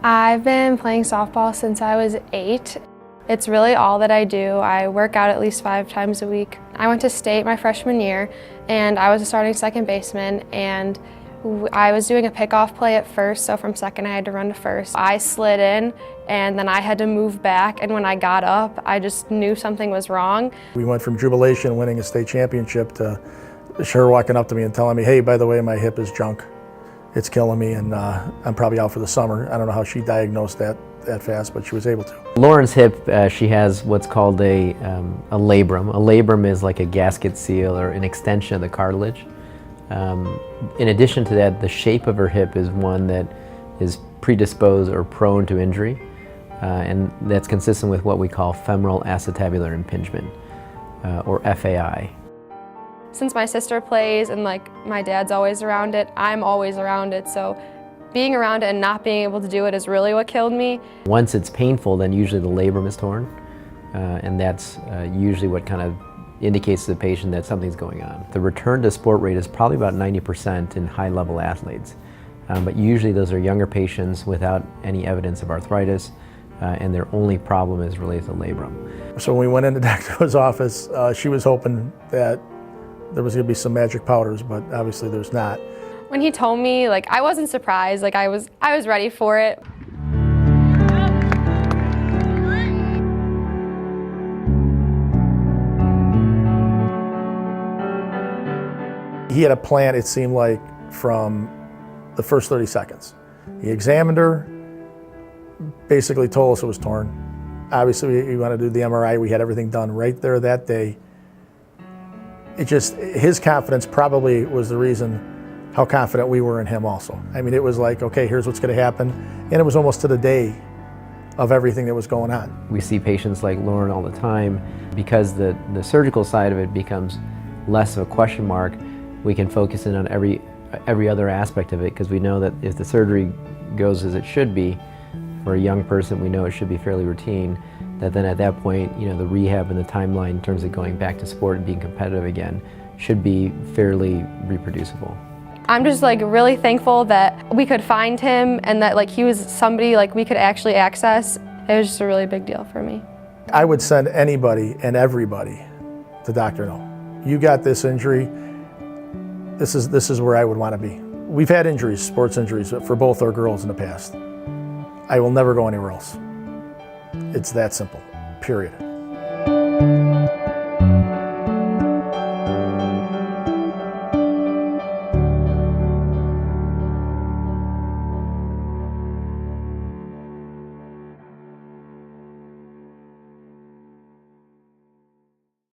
I've been playing softball since I was 8. It's really all that I do. I work out at least 5 times a week. I went to state my freshman year and I was a starting second baseman, and I was doing a pickoff play at first, so from second I had to run to first. I slid in and then I had to move back, and when I got up I just knew something was wrong. We went from jubilation winning a state championship to her walking up to me and telling me, hey, by the way, my hip is junk. It's killing me, and I'm probably out for the summer. I don't know how she diagnosed that fast, but she was able to. Lauren's hip, she has what's called a labrum. A labrum is like a gasket seal or an extension of the cartilage. In addition to that, the shape of her hip is one that is predisposed or prone to injury, and that's consistent with what we call femoral acetabular impingement, or FAI. Since my sister plays and my dad's always around it, I'm always around it, so being around it and not being able to do it is really what killed me. Once it's painful, then usually the labrum is torn, and that's usually what kind of indicates to the patient that something's going on. The return to sport rate is probably about 90% in high-level athletes, but usually those are younger patients without any evidence of arthritis, and their only problem is related to labrum. So when we went into Doctor's office, she was hoping that there was going to be some magic powders, but obviously there's not. When he told me, I wasn't surprised. I was ready for it. He had a plan, it seemed like, from the first 30 seconds. He examined her, basically told us it was torn. Obviously, we wanted to do the MRI. We had everything done right there that day. His confidence probably was the reason how confident we were in him also. I mean, it was like, okay, here's what's going to happen. And it was almost to the day of everything that was going on. We see patients like Lauren all the time. Because the surgical side of it becomes less of a question mark, we can focus in on every other aspect of it, because we know that if the surgery goes as it should be, for a young person, we know it should be fairly routine, that then at that point, the rehab and the timeline in terms of going back to sport and being competitive again should be fairly reproducible. I'm just really thankful that we could find him and that he was somebody we could actually access. It was just a really big deal for me. I would send anybody and everybody to Dr. No. You got this injury, this is where I would want to be. We've had injuries, sports injuries, for both our girls in the past. I will never go anywhere else. It's that simple, period.